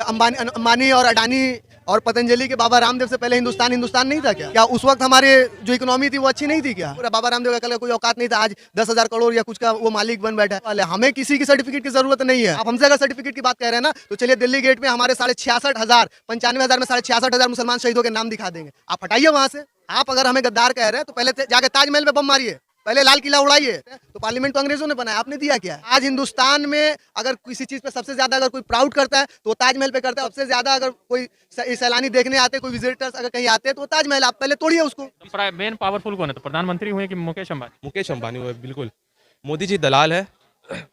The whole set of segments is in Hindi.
अंबानी और अडानी और पतंजलि के बाबा रामदेव से पहले हिंदुस्तान नहीं था क्या? क्या उस वक्त हमारे जो इकोनॉमी थी वो अच्छी नहीं थी क्या? पूरा बाबा रामदेव का कल कोई औकात नहीं था, आज 10,000 करोड़ या कुछ का वो मालिक बन बैठा है। हमें किसी की सर्टिफिकेट की जरूरत नहीं है। आप हमसे अगर सर्टिफिकेट की बात कह रहे हैं ना, तो चलिए दिल्ली गेट में हमारे 66,000 95,000 में 66,000 मुसलमान शहीदों के नाम दिखा देंगे। आप हटाइए वहां से। आप अगर हमें गद्दार कह रहे हैं तो पहले जाके ताजमहल पे बम मारिए, पहले लाल किला उड़ाइए। तो पार्लियामेंट तो अंग्रेजों ने बनाया, आपने दिया क्या? आज हिंदुस्तान में अगर किसी चीज पे सबसे ज्यादा अगर कोई प्राउड करता है तो वो ताजमहल पे करता है। सबसे ज्यादा अगर कोई सैलानी देखने आते, कोई विजिटर्स अगर कहीं आते हैं तो वो ताजमहल, आप पहले तोड़िए उसको। मेन पावरफुल कौन है? तो प्रधानमंत्री हुए कि मुकेश अंबानी? मुकेश अंबानी हुए, बिल्कुल। मोदी जी दलाल है,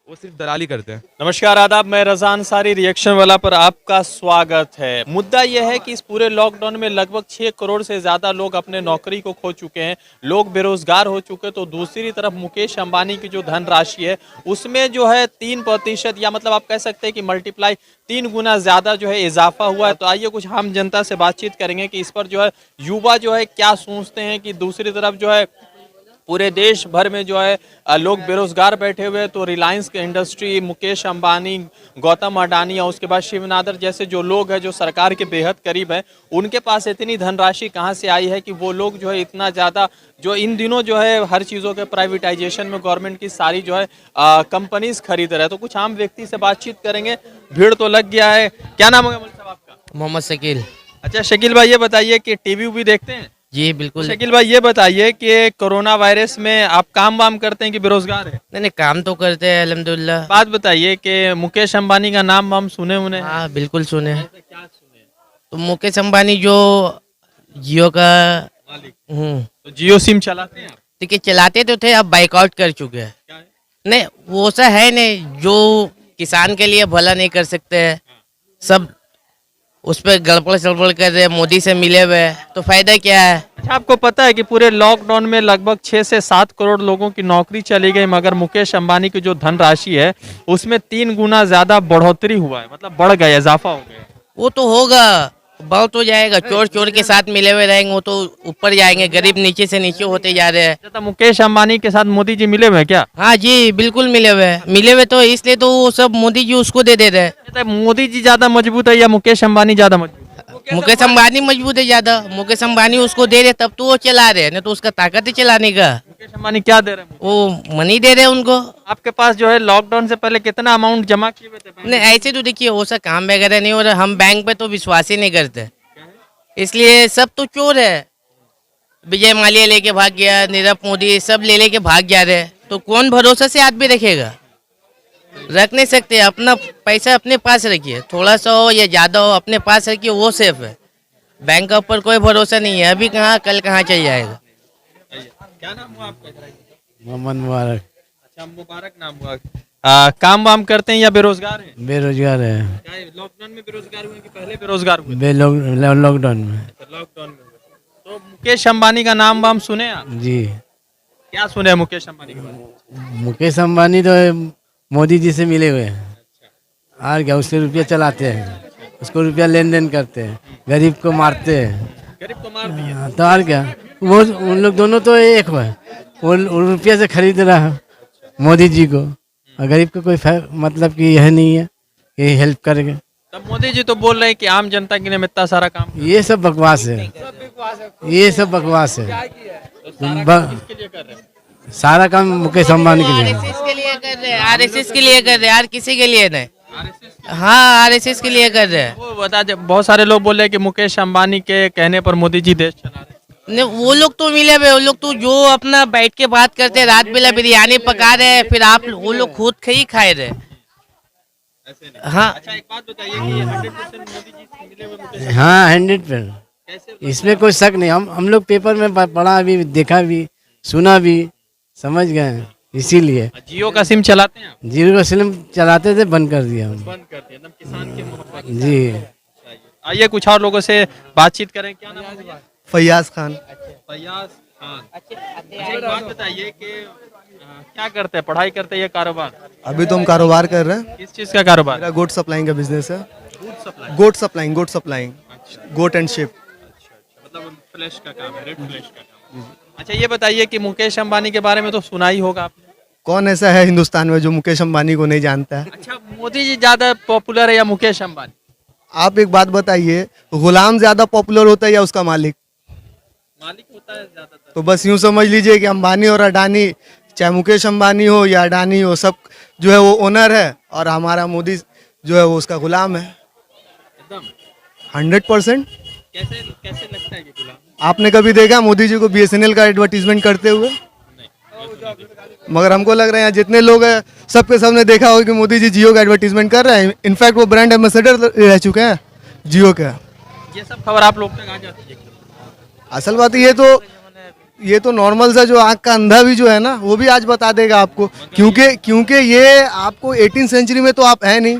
वो सिर्फ दलाली करते हैं। नमस्कार, आदाब। मैं रज़ा अंसारी, रिएक्शन वाला पर आपका स्वागत है। मुद्दा यह है कि इस पूरे लॉकडाउन में लगभग 6 करोड़ से ज़्यादा लोग अपने नौकरी को खो चुके हैं, लोग बेरोजगार हो चुके हैं। तो दूसरी तरफ मुकेश अंबानी की जो धनराशि है उसमें जो है 3% या मतलब आप कह सकते हैं कि मल्टीप्लाई 3 गुना ज़्यादा जो है इजाफा हुआ है। तो आइए कुछ आम जनता से बातचीत करेंगे कि इस पर जो है युवा जो है क्या सोचते हैं कि दूसरी तरफ जो है पूरे देश भर में जो है लोग बेरोजगार बैठे हुए हैं। तो रिलायंस के इंडस्ट्री, मुकेश अंबानी, गौतम अडानी और उसके बाद शिव नादर जैसे जो लोग हैं जो सरकार के बेहद करीब हैं, उनके पास इतनी धनराशि कहां से आई है कि वो लोग जो है इतना ज़्यादा जो इन दिनों जो है हर चीज़ों के प्राइवेटाइजेशन में गवर्नमेंट की सारी जो है कंपनीज खरीद रहे हैं। तो कुछ आम व्यक्ति से बातचीत करेंगे। भीड़ तो लग गया है। क्या नाम होगा साहब आपका? मोहम्मद शकील। अच्छा शकील भाई, ये बताइए कि टीवी भी देखते हैं? जी बिल्कुल। शकील भाई ये बताइए कि कोरोना वायरस में आप काम वाम करते हैं कि बेरोजगार है? नहीं काम तो करते हैं अल्हम्दुलिल्लाह। बात बताइए कि मुकेश अंबानी का नाम हम सुने उन्हें? हाँ बिल्कुल सुने। क्या सुने? तो मुकेश अंबानी जो जियो का तो जियो सिम चलाते हैं आप? ठीक है, चलाते तो थे, अब बाइकआउट कर चुके हैं। क्या है? नहीं वो सा है नहीं, जो किसान के लिए भला नहीं कर सकते हैं, सब उस पर गड़बड़ सड़बड़ कर रहे हैं, मोदी से मिले हुए हैं, तो फायदा क्या है? अच्छा आपको पता है कि पूरे लॉकडाउन में लगभग 6 से 7 करोड़ लोगों की नौकरी चली गई, मगर मुकेश अंबानी की जो धनराशि है उसमें 3 गुना ज्यादा बढ़ोतरी हुआ है, मतलब बढ़ गया, इजाफा हो गया। वो तो होगा, बढ़ तो जाएगा। चोर चोर के साथ मिले हुए रहेंगे, वो तो ऊपर जाएंगे, गरीब नीचे से नीचे होते जा रहे हैं। तो मुकेश अंबानी के साथ मोदी जी मिले हुए हैं क्या? हाँ जी बिल्कुल मिले हुए हैं, मिले हुए तो इसलिए तो वो सब मोदी जी उसको दे रहे हैं। तो मोदी जी ज्यादा मजबूत है या मुकेश अंबानी ज्यादा मजबूत? मुकेश अंबानी मजबूत है ज्यादा, मुकेश अंबानी उसको दे रहे तब तो वो चला रहे, नहीं तो उसका ताकत है चलाने का। मुकेश अंबानी क्या दे रहे हैं? वो मनी दे रहे उनको। आपके पास जो है लॉकडाउन से पहले कितना अमाउंट जमा किए हुए थे? नहीं ऐसे तो देखिए वो सब काम वगैरह नहीं हो रहा, हम बैंक पे तो विश्वास ही नहीं करते, इसलिए सब तो चोर है। विजय माल्या लेके भाग गया, नीरव मोदी सब ले लेके भाग जा रहे हैं, तो कौन भरोसा से आदमी रखेगा? रख नहीं सकते। अपना पैसा अपने पास रखिए, थोड़ा सा हो या ज्यादा हो अपने पास रखिए, वो सेफ है। बैंक के ऊपर कोई भरोसा नहीं है, अभी कहाँ कल कहाँ चल जाएगा। क्या नाम हुआ आपका? मोहम्मद मुबारक। अच्छा मुबारक नाम हुआ। काम वाम करते हैं या बेरोजगार हैं? बेरोजगार है। लॉकडाउन में बेरोजगार हुए कि पहले बेरोजगार हुए? लॉकडाउन में। लॉकडाउन में हुए। तो मुकेश अंबानी का नाम वाम सुने आप? जी। क्या सुने हैं मुकेश अंबानी के बारे में? मुकेश अंबानी तो मोदी जी से मिले हुए हैं, और क्या उससे रुपया चलाते हैं, उसको रुपया लेन देन करते हैं, गरीब को मारते हैं। गरीब को मार दिए। हाँ, तो और क्या, वो उन लोग दोनों तो एक है। वो रुपया से खरीद रहा है मोदी जी को, और गरीब को कोई मतलब कि यह नहीं है कि हेल्प करेंगे। तब मोदी जी तो बोल रहे हैं कि आम जनता के लिए मैं इतना सारा काम। ये सब बकवास है, ये सब बकवास है। किसके लिए कर रहे हैं? सारा काम मुकेश अंबानी के लिए। आरएसएस के लिए कर रहे हैं, आरएसएस के लिए कर रहे हैं, यार किसी के लिए नहीं। हाँ आरएसएस के लिए कर रहे हैं। वो बता दे, बहुत सारे लोग बोल रहे हैं कि मुकेश अंबानी के कहने पर मोदी जी देश चला रहे हैं। नहीं वो लोग तो मिले हुए, वो लोग तो जो अपना बैठ के बात करते हैं, रात बेला बिरयानी पका रहे हैं, फिर आप वो लोग खुद ही खाए रहे। हाँ अच्छा एक बात बताइए कि 100% मोदी जी से मिले हुए मुकेश हाँ 100%, कैसे? इसमें कोई शक नहीं। हम लोग पेपर में पढ़ा भी, देखा भी, सुना भी, समझ गए, इसीलिए। जियो का सिम चलाते हैं आप? जीरो का फिल्म चलाते थे, बंद कर दिया हम। बंद कर दिया, एकदम किसान के मोहब्बत। जी। आइए कुछ और लोगों से बातचीत करें। क्या नाम है भैया? फैयाज खान। फैयाज खान। अच्छा एक बात बताइए कि क्या करते हैं, पढ़ाई करते हैं या कारोबार? अभी तो हम कारोबार कर रहे हैं। किस चीज का कारोबार? मेरा गोट सप्लाइंग का बिजनेस है। Food supply. Goat supplying goat and sheep. मतलब फ्लैश का काम है, रेड फ्लैश का काम। अच्छा ये बताइए कि मुकेश अंबानी के बारे में तो सुना ही होगा आपने। कौन ऐसा है हिंदुस्तान में जो मुकेश अंबानी को नहीं जानता है? अच्छा मोदी जी ज्यादा पॉपुलर है या मुकेश अंबानी? आप एक बात बताइए, गुलाम ज्यादा पॉपुलर होता है या उसका मालिक? मालिक होता है ज्यादातर। तो बस यूं समझ लीजिए कि अंबानी और अडानी, चाहे मुकेश अंबानी हो या अडानी हो, सब जो है वो ओनर है और हमारा मोदी जो है वो उसका गुलाम है। एकदम। 100%। कैसे कैसे लगता है ये गुलाम? आपने कभी देखा मोदी जी को BSNL का एडवर्टीजमेंट करते हुए? मगर हमको लग रहा है यहाँ जितने लोग हैं सबके सबने देखा होगा कि मोदी जी जियो का एडवर्टीजमेंट कर रहे हैं। इनफैक्ट वो ब्रांड एम्बेसडर रह चुके हैं जियो का। ये सब खबर आप लोग तक आ जाती है? असल बात ये तो नॉर्मल सा जो आँख का अंधा भी जो है ना वो भी आज बता देगा आपको, क्योंकि ये आपको 18th सेंचुरी में तो आप है नहीं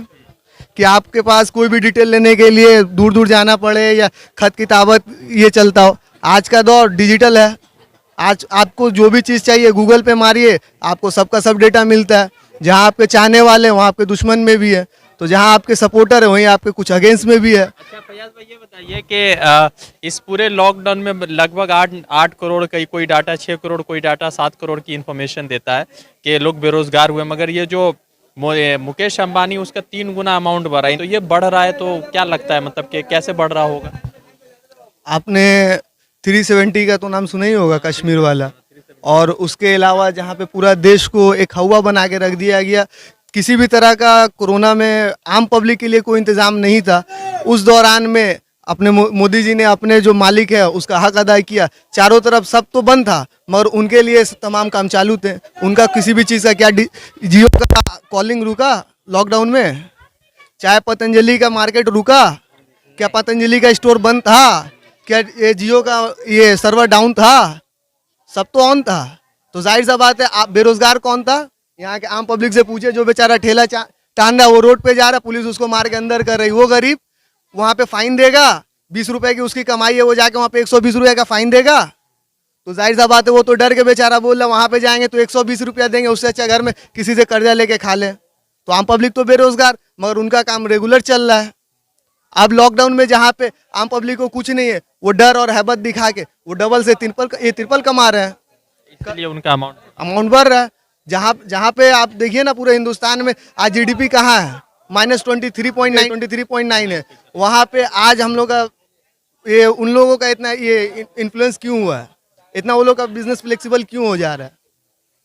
कि आपके पास कोई भी डिटेल लेने के लिए दूर दूर जाना पड़े या खत किताबत ये चलता हो। आज का दौर डिजिटल है। आज आपको जो भी चीज़ चाहिए गूगल पे मारिए, आपको सबका सब डेटा मिलता है। जहाँ आपके चाहने वाले हैं वहाँ आपके दुश्मन में भी है, तो जहाँ आपके सपोर्टर है वहीं आपके कुछ अगेंस्ट में भी है। अच्छा फैयाज भाई, ये बताइए कि इस पूरे लॉकडाउन में लगभग 8 करोड़ कोई डाटा 6 करोड़, कोई डाटा 7 करोड़ की इन्फॉर्मेशन देता है कि लोग बेरोजगार हुए, मगर ये जो मुकेश अंबानी उसका 3 गुना अमाउंट बढ़ा है, तो ये बढ़ रहा है, तो क्या लगता है मतलब कि कैसे बढ़ रहा होगा? आपने 370 का तो नाम सुना ही होगा, कश्मीर वाला। और उसके अलावा जहाँ पे पूरा देश को एक हवा बना के रख दिया गया, किसी भी तरह का कोरोना में आम पब्लिक के लिए कोई इंतजाम नहीं था। उस दौरान में अपने मोदी जी ने अपने जो मालिक है उसका हक अदा किया। चारों तरफ सब तो बंद था मगर उनके लिए तमाम काम चालू थे। उनका किसी भी चीज़ का क्या जियो का कॉलिंग रुका लॉकडाउन में? चाहे पतंजलि का मार्केट रुका? क्या पतंजलि का स्टोर बंद था? क्या ये जियो का ये सर्वर डाउन था? सब तो ऑन था। तो जाहिर सा बात है, आप बेरोजगार कौन था? यहाँ के आम पब्लिक से पूछे, जो बेचारा ठेला टान रहा है वो रोड पे जा रहा है, पुलिस उसको मार के अंदर कर रही। वो गरीब वहाँ पे फाइन देगा, 20 रुपए की उसकी कमाई है, वो जाके वहाँ पे 120 रुपए का फाइन देगा? तो जाहिर सा बात है वो तो डर के बेचारा बोल रहा वहाँ पे जाएंगे तो 120 रुपया देंगे, उससे अच्छा घर में किसी से कर्जा लेके खा ले। तो आम पब्लिक तो बेरोजगार, मगर उनका काम रेगुलर चल रहा है। अब लॉकडाउन में जहाँ पे आम पब्लिक को कुछ नहीं है, वो डर और हैबत दिखा के वो डबल से ट्रिपल कमा रहे हैं, इसलिए उनका अमाउंट बढ़ रहा है। जहाँ पे आप देखिए ना पूरे हिंदुस्तान में आज GDP कहाँ है? -23.9 है। वहाँ पे आज हम लोग का ये उन लोगों का इतना ये इन्फ्लुएंस क्यों हुआ है? इतना वो लोग का बिजनेस फ्लेक्सिबल क्यों हो जा रहा है?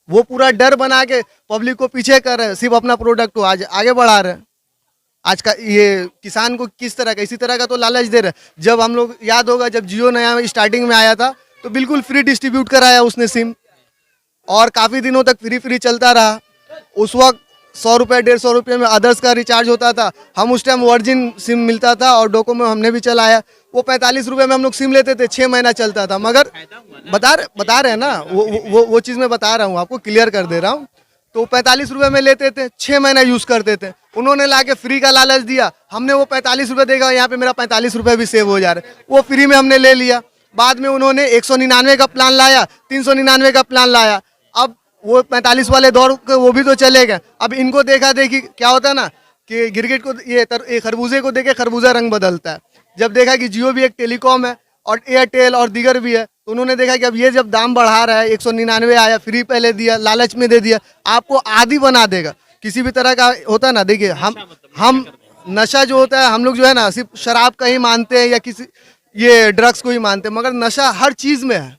वो पूरा डर बना के पब्लिक को पीछे कर रहे हैं, सिर्फ अपना प्रोडक्ट को आज आगे बढ़ा रहे हैं। आज का ये किसान को किस तरह का, इसी तरह का तो लालच दे रहे हैं। जब हम लोग याद होगा, जब जियो नया स्टार्टिंग में आया था तो बिल्कुल फ्री डिस्ट्रीब्यूट कराया उसने सिम, और काफ़ी दिनों तक फ्री चलता रहा। उस वक्त 100 रुपये 150 रुपये में अदर्स का रिचार्ज होता था। हम उस टाइम वर्जिन सिम मिलता था और डोकोमो हमने भी चलाया। वो 45 रुपये में हम लोग सिम लेते थे, 6 महीना चलता था। मगर बता रहे हैं ना, वो चीज़ मैं बता रहा हूँ आपको, क्लियर कर दे रहा हूँ। तो 45 रुपये में लेते थे, 6 महीना यूज़ करते थे। उन्होंने लाके फ्री का लालच दिया, हमने वो 45 रुपये देगा, यहाँ पे मेरा 45 रुपये भी सेव हो जा रहा है, वो फ्री में हमने ले लिया। बाद में उन्होंने 199 का प्लान लाया, 399 का प्लान लाया। अब वो 45 वाले दौर के वो भी तो चले गए। अब इनको देखा देखी क्या होता है ना कि गिरगिट को ये खरबूजे को देखे खरबूजा रंग बदलता है। जब देखा कि जियो भी एक टेलीकॉम है और एयरटेल और दीगर भी है, तो उन्होंने देखा कि अब ये जब दाम बढ़ा रहा है, 199 आया, फ्री पहले दिया, लालच में दे दिया, आपको आदी बना देगा। किसी भी तरह का होता है ना, देखिए हम नशा जो होता है, हम लोग जो है ना सिर्फ शराब का ही मानते हैं या किसी ये ड्रग्स को ही मानते हैं, मगर नशा हर चीज़ में है।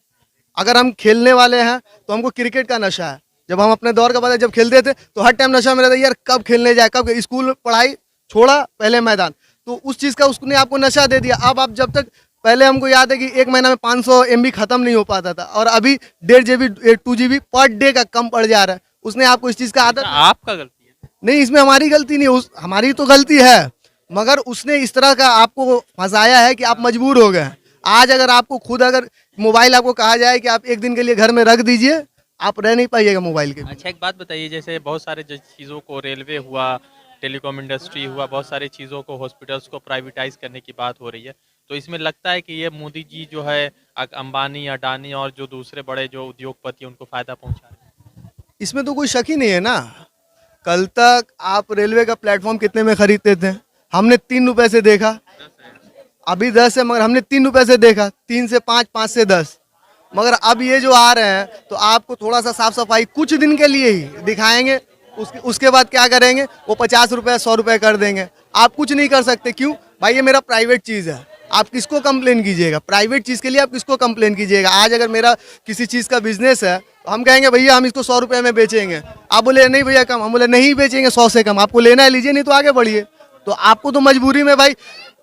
अगर हम खेलने वाले हैं तो हमको क्रिकेट का नशा है। जब हम अपने दौर का पता जब खेलते थे तो हर टाइम नशा में रहता यार कब खेलने जाए, कब स्कूल पढ़ाई छोड़ा पहले मैदान, तो उस चीज़ का उसने आपको नशा दे दिया। अब आप जब तक पहले हमको याद है कि एक महीना में 500 MB खत्म नहीं हो पाता था, और अभी 1.5 GB 2 GB पर डे का कम पड़ जा रहा है। उसने आपको इस चीज़ का आदत, आपका गलती है नहीं, इसमें हमारी गलती नहीं, हमारी तो गलती है, मगर उसने इस तरह का आपको फंसाया है कि आप मजबूर हो गए। आज अगर आपको खुद अगर मोबाइल आपको कहा जाए कि आप एक दिन के लिए घर में रख दीजिए, आप रह नहीं पाइएगा मोबाइल के। अच्छा एक बात बताइए, जैसे बहुत सारे चीज़ों को, रेलवे हुआ, टेलीकॉम इंडस्ट्री हुआ, बहुत सारी चीज़ों को, हॉस्पिटल्स को प्राइवेटाइज करने की बात हो रही है, तो इसमें लगता है कि ये मोदी जी जो है अंबानी, अडानी और जो दूसरे बड़े जो उद्योगपति उनको फ़ायदा पहुंचा रहे हैं? इसमें तो कोई शक ही नहीं है ना। कल तक आप रेलवे का प्लेटफॉर्म कितने में खरीदते थे? हमने 3 रुपए से देखा, अभी 10 है, मगर हमने 3 रुपए से देखा, 3 से 5, 5 से 10। मगर अब ये जो आ रहे हैं तो आपको थोड़ा सा साफ सफाई कुछ दिन के लिए ही दिखाएंगे, उसके बाद क्या करेंगे, वो 50 रुपये 100 रुपये कर देंगे। आप कुछ नहीं कर सकते, क्यों? भाई ये मेरा प्राइवेट चीज़ है, आप किसको कंप्लेन कीजिएगा? प्राइवेट चीज़ के लिए आप किसको कंप्लेन कीजिएगा? आज अगर मेरा किसी चीज़ का बिजनेस है तो हम कहेंगे भैया हम इसको 100 रुपये में बेचेंगे, आप बोले नहीं भैया कम, हम बोले नहीं बेचेंगे 100 से कम, आपको लेना है लीजिए, नहीं तो आगे बढ़िए। तो आपको तो मजबूरी में भाई,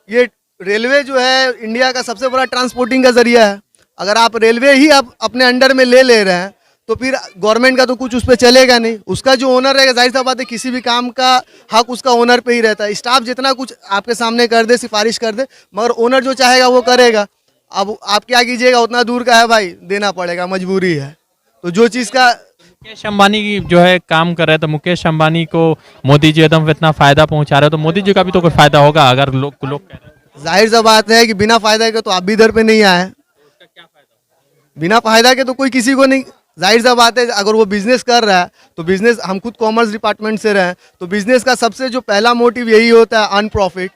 ये रेलवे जो है इंडिया का सबसे बड़ा ट्रांसपोर्टिंग का जरिया है, अगर आप रेलवे ही आप अपने अंडर में ले रहे हैं तो फिर गवर्नमेंट का तो कुछ उस पर चलेगा नहीं। उसका जो ओनर रहेगा, जाहिर सा बात है किसी भी काम का हक उसका ओनर पे ही रहता है। स्टाफ जितना कुछ आपके सामने कर दे, सिफारिश कर दे, मगर ओनर जो चाहेगा वो करेगा। अब आप क्या कीजिएगा, उतना दूर का है भाई, देना पड़ेगा, मजबूरी है। तो जो चीज़ का मुकेश अंबानी की जो है काम कर रहे हैं, तो मुकेश अंबानी को मोदी जी एकदम इतना फायदा पहुंचा रहे हो, तो मोदी जी का भी तो कोई फायदा होगा अगर लोग कह रहे हैं। जाहिर सा बात है कि बिना फायदा के तो आप भी इधर पे नहीं आए, बिना फायदा के तो कोई किसी को नहीं। जाहिर सा बात है अगर वो बिजनेस कर रहा है तो बिजनेस, हम खुद कॉमर्स डिपार्टमेंट से रहे, तो बिजनेस का सबसे जो पहला मोटिव यही होता है अर्न प्रॉफिट।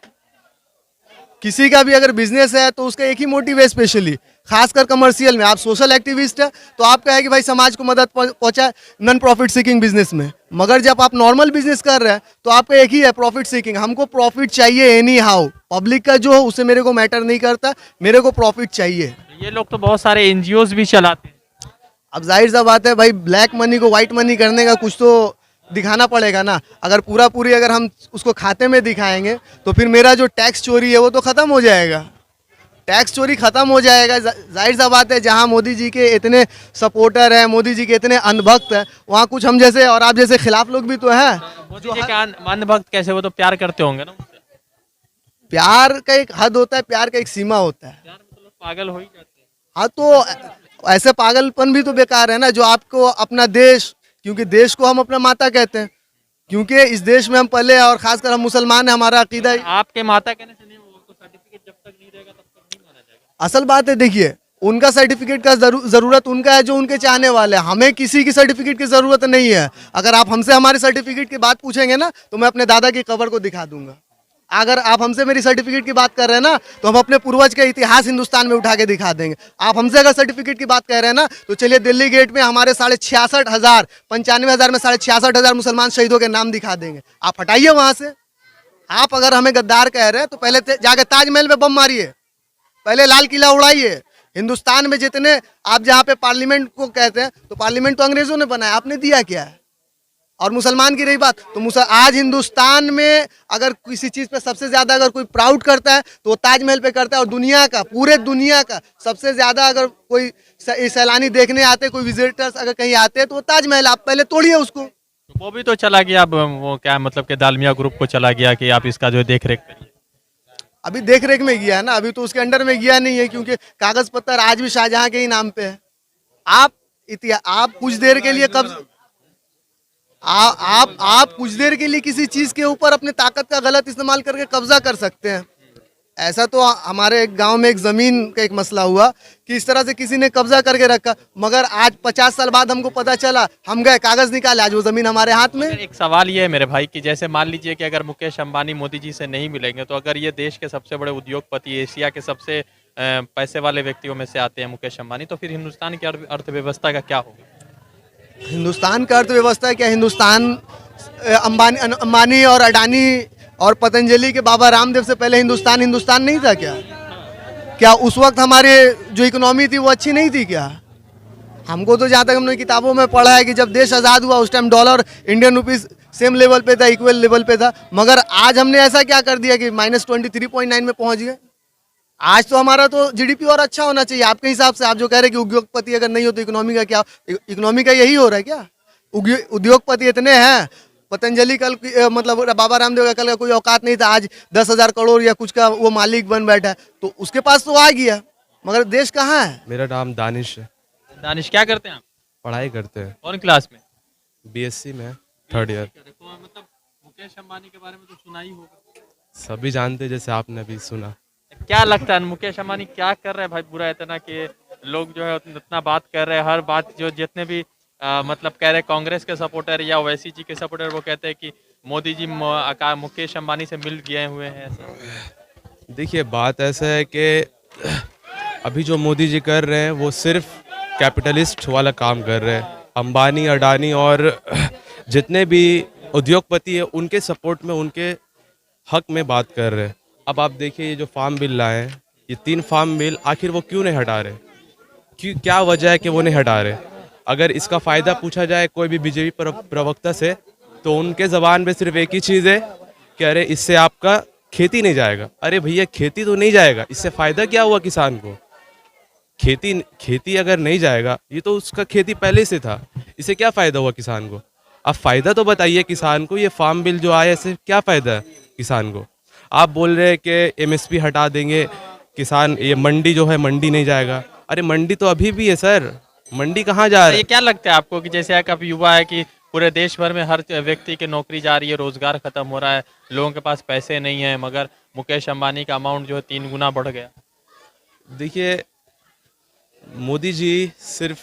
किसी का भी अगर बिजनेस है तो उसका एक ही मोटिव है, स्पेशली खासकर कमर्शियल में। आप सोशल एक्टिविस्ट है तो आपका है कि भाई समाज को मदद पहुंचाए नॉन प्रॉफिट सीकिंग बिजनेस में। मगर जब आप नॉर्मल बिजनेस कर रहे हैं तो आपका एक ही है प्रॉफिट सीकिंग, हमको प्रॉफिट चाहिए एनी हाउ। पब्लिक का जो हो उसे मेरे को मैटर नहीं करता, मेरे को प्रॉफिट चाहिए। ये लोग तो बहुत सारे एनजीओज भी चलाते हैं। अब जाहिर सा बात है भाई, ब्लैक मनी को व्हाइट मनी करने का कुछ तो दिखाना पड़ेगा ना। अगर पूरी अगर हम उसको खाते में दिखाएंगे तो फिर मेरा जो टैक्स चोरी है वो तो ख़त्म हो जाएगा, टैक्स चोरी ख़त्म हो जाएगा। जाहिर सा बात है जहाँ मोदी जी के इतने सपोर्टर हैं, मोदी जी के इतने अंधभक्त हैं, वहाँ कुछ हम जैसे और आप जैसे खिलाफ लोग भी तो हैं। मोदी जी का अंधभक्त कैसे, वो तो प्यार करते होंगे ना। प्यार का एक हद होता है, प्यार का एक सीमा होता है। प्यार मतलब पागल हो ही जाते हैं। हाँ तो ऐसे पागलपन भी तो बेकार है ना, जो आपको अपना देश, क्योंकि देश को हम अपना माता कहते हैं, क्योंकि इस देश में हम पले और खासकर हम मुसलमान हैं, हमारा अकीदा है। आपके माता कहने से नहीं होगा, तो सर्टिफिकेट जब तक नहीं रहेगा तब तक नहीं माना जाएगा। असल बात है देखिए, उनका सर्टिफिकेट का जरूरत उनका है जो उनके चाहने वाले हैं, हमें किसी की सर्टिफिकेट की जरूरत नहीं है। अगर आप हमसे हमारे सर्टिफिकेट की बात पूछेंगे ना तो मैं अपने दादा की कब्र को दिखा दूंगा। अगर आप हमसे मेरी सर्टिफिकेट की बात कर रहे हैं ना तो हम अपने पूर्वज का इतिहास हिंदुस्तान में उठा के दिखा देंगे। आप हमसे अगर सर्टिफिकेट की बात कर रहे हैं ना तो चलिए दिल्ली गेट में हमारे 66,000 95,000 में 66,000 मुसलमान शहीदों के नाम दिखा देंगे। आप हटाइए वहां से। आप अगर हमें गद्दार कह रहे हैं तो पहले जाके ताजमहल पे बम मारिए, पहले लाल किला उड़ाइए। हिंदुस्तान में जितने आप जहाँ पे पार्लियामेंट को कहते हैं तो पार्लियामेंट तो अंग्रेजों ने बनाया, आपने दिया क्या है? और मुसलमान की रही बात तो आज हिंदुस्तान में अगर किसी चीज़ पे सबसे ज़्यादा अगर कोई प्राउड करता है तो वो ताजमहल पे करता है। और दुनिया का, पूरे दुनिया का सबसे ज़्यादा अगर कोई सैलानी देखने आते, कोई विजिटर्स अगर कहीं आते हैं तो वो ताजमहल, आप पहले तोड़िए उसको। वो भी तो चला गया, अब वो क्या मतलब कि दालमिया ग्रुप को चला गया कि आप इसका जो देख रेख करिए। अभी देख रेख में गया है ना, अभी तो उसके अंडर में गया नहीं है, क्योंकि कागज पत्तर आज भी शाहजहां के ही नाम पे है। आप कुछ देर के लिए आप कुछ देर के लिए किसी चीज के ऊपर अपने ताकत का गलत इस्तेमाल करके कब्जा कर सकते हैं। ऐसा तो हमारे एक गांव में एक जमीन का एक मसला हुआ कि इस तरह से किसी ने कब्जा करके रखा, मगर आज 50 साल बाद हमको पता चला, हम गए कागज निकाले, आज वो जमीन हमारे हाथ में। एक सवाल ये है मेरे भाई कि जैसे मान लीजिए कि अगर मुकेश अंबानी मोदी जी से नहीं मिलेंगे तो अगर ये देश के सबसे बड़े उद्योगपति, एशिया के सबसे पैसे वाले व्यक्तियों में से आते हैं मुकेश अंबानी, तो फिर हिंदुस्तान की अर्थव्यवस्था का क्या होगा? हिंदुस्तान का अर्थव्यवस्था क्या, हिंदुस्तान अंबानी और अडानी और पतंजलि के बाबा रामदेव से पहले हिंदुस्तान नहीं था क्या? क्या उस वक्त हमारे जो इकोनॉमी थी वो अच्छी नहीं थी क्या? हमको तो जहाँ तक हमने किताबों में पढ़ा है कि जब देश आज़ाद हुआ उस time dollar Indian rupees same level पे था, इक्वल लेवल पे था, मगर आज हमने ऐसा क्या कर दिया कि -23.9 में पहुँच गए। आज तो हमारा तो जीडीपी और अच्छा होना चाहिए आपके हिसाब से। आप जो कह रहे हैं कि उद्योगपति अगर नहीं हो तो इकोनॉमी का क्या, इकोनॉमी का यही हो रहा है क्या? उद्योगपति इतने हैं, पतंजलि कल मतलब बाबा रामदेव का कल का कोई औकात नहीं था, आज 10,000 करोड़ या कुछ का वो मालिक बन बैठा है, तो उसके पास तो आ गया, मगर देश कहाँ है? मेरा नाम दानिश है। दानिश क्या करते हैं आप? पढ़ाई करते हैं, कौन क्लास में? बीएससी में, 3rd ईयर। तो मतलब मुकेश अंबानी के बारे में तो सुना ही होगा, सभी जानते हैं, जैसे आपने अभी सुना। क्या लगता है मुकेश अंबानी क्या कर रहे हैं भाई बुरा इतना कि लोग जो है उतना बात कर रहे हैं, हर बात जो जितने भी मतलब कह रहे हैं कांग्रेस के सपोर्टर या ओवैसी जी के सपोर्टर, वो कहते हैं कि मोदी जी मुकेश अंबानी से मिल गए हुए हैं। ऐसा देखिए, बात ऐसा है कि अभी जो मोदी जी कर रहे हैं वो सिर्फ कैपिटलिस्ट वाला काम कर रहे हैं। अंबानी, अडानी और जितने भी उद्योगपति हैं उनके सपोर्ट में, उनके हक में बात कर रहे हैं। अब आप देखिए ये जो फार्म बिल लाए हैं, ये 3 फार्म बिल आखिर वो क्यों नहीं हटा रहे? क्यों, क्या वजह है कि वो नहीं हटा रहे? अगर इसका फ़ायदा पूछा जाए कोई भी बीजेपी प्रवक्ता से, तो उनके ज़बान पे सिर्फ एक ही चीज़ है कि अरे इससे आपका खेती नहीं जाएगा। अरे भैया खेती तो नहीं जाएगा, इससे फ़ायदा क्या हुआ किसान को? खेती अगर नहीं जाएगा, ये तो उसका खेती पहले से था, इससे क्या फ़ायदा हुआ किसान को? अब फ़ायदा तो बताइए किसान को, ये फार्म बिल जो आया इससे क्या फ़ायदा है किसान को? आप बोल रहे हैं कि एमएसपी हटा देंगे, किसान ये मंडी जो है मंडी नहीं जाएगा। अरे मंडी तो अभी भी है सर, मंडी कहाँ जा रहा ये है? क्या लगता है आपको कि जैसे एक अब युवा है कि पूरे देश भर में हर व्यक्ति की नौकरी जा रही है, रोजगार खत्म हो रहा है, लोगों के पास पैसे नहीं है, मगर मुकेश अंबानी का अमाउंट जो है 3 गुना बढ़ गया। देखिए मोदी जी सिर्फ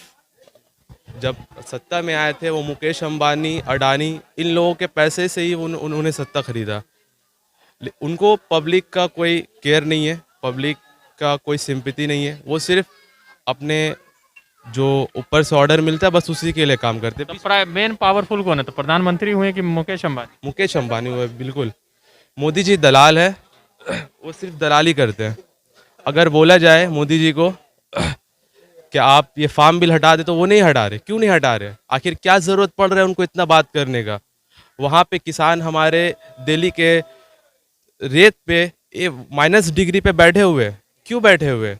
जब सत्ता में आए थे, वो मुकेश अंबानी, अडानी, इन लोगों के पैसे से ही उन्होंने सत्ता खरीदा। उनको पब्लिक का कोई केयर नहीं है, पब्लिक का कोई सिंपैथी नहीं है। वो सिर्फ अपने जो ऊपर से ऑर्डर मिलता है बस उसी के लिए काम करते हैं। तो मेन पावरफुल कौन है, तो प्रधानमंत्री हुए कि मुकेश अंबानी? मुकेश अंबानी हुए, बिल्कुल। मोदी जी दलाल है, वो सिर्फ दलाली करते हैं। अगर बोला जाए मोदी जी को कि आप ये फार्म बिल हटा दे, तो वो नहीं हटा रहे। क्यों नहीं हटा रहे? आखिर क्या ज़रूरत पड़ रहा है उनको इतना बात करने का? वहाँ पे किसान हमारे दिल्ली के रेत पे ये -डिग्री पे बैठे हुए, क्यों बैठे हुए?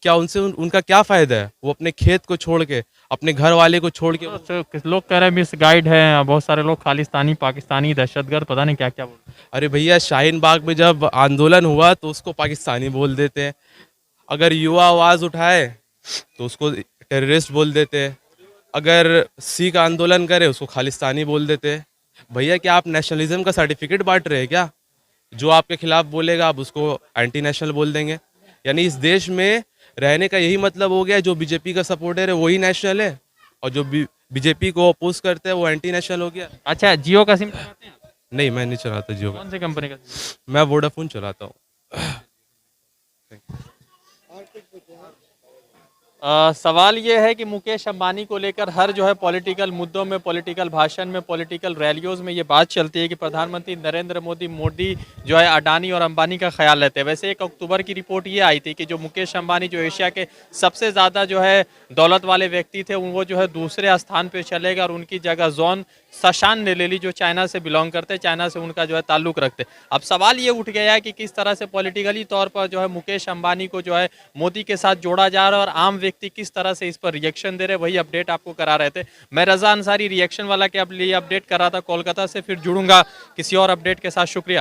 क्या उनसे उनका क्या फ़ायदा है? वो अपने खेत को छोड़ के, अपने घर वाले को छोड़ के तो लोग कह रहे हैं मिस गाइड है, बहुत सारे लोग खालिस्तानी, पाकिस्तानी, दहशतगर्द, पता नहीं क्या क्या बोल रहे हैं। अरे भैया शाहीन बाग में जब आंदोलन हुआ तो उसको पाकिस्तानी बोल देते हैं। अगर युवा आवाज़ उठाए तो उसको टेररिस्ट बोल देते हैं। अगर सिख आंदोलन करे उसको खालिस्तानी बोल देते हैं। भैया क्या आप नेशनलिज्म का सर्टिफिकेट बांट रहे हैं क्या? जो आपके खिलाफ बोलेगा आप उसको एंटी नेशनल बोल देंगे। यानी इस देश में रहने का यही मतलब हो गया, जो बीजेपी का सपोर्टर है वही नेशनल है और जो बीजेपी को अपोज करते हैं वो एंटी नेशनल हो गया। अच्छा, जियो का सिम चलाते हैं? नहीं, मैं नहीं चलाता जियो का, कौन सी कंपनी का सिम? मैं वोडाफोन चलाता हूँ। सवाल ये है कि मुकेश अंबानी को लेकर हर जो है पॉलिटिकल मुद्दों में, पॉलिटिकल भाषण में, पॉलिटिकल रैलियों में ये बात चलती है कि प्रधानमंत्री नरेंद्र मोदी जो है अडानी और अंबानी का ख्याल लेते हैं। वैसे 1 अक्टूबर की रिपोर्ट ये आई थी कि जो मुकेश अंबानी जो एशिया के सबसे ज़्यादा जो है दौलत वाले व्यक्ति थे, वो जो है दूसरे स्थान पर चले गए और उनकी जगह जॉन शशान ने ले ली, जो चाइना से बिलोंग करते, चाइना से उनका जो है ताल्लुक रखते। अब सवाल ये उठ गया है कि किस तरह से पॉलिटिकली तौर पर जो है मुकेश अंबानी को जो है मोदी के साथ जोड़ा जा रहा है और आम व्यक्ति किस तरह से इस पर रिएक्शन दे रहे, वही अपडेट आपको करा रहे थे। मैं रजा अंसारी रिएक्शन वाला के लिए अपडेट कर रहा था कोलकाता से। फिर जुड़ूंगा किसी और अपडेट के साथ। शुक्रिया।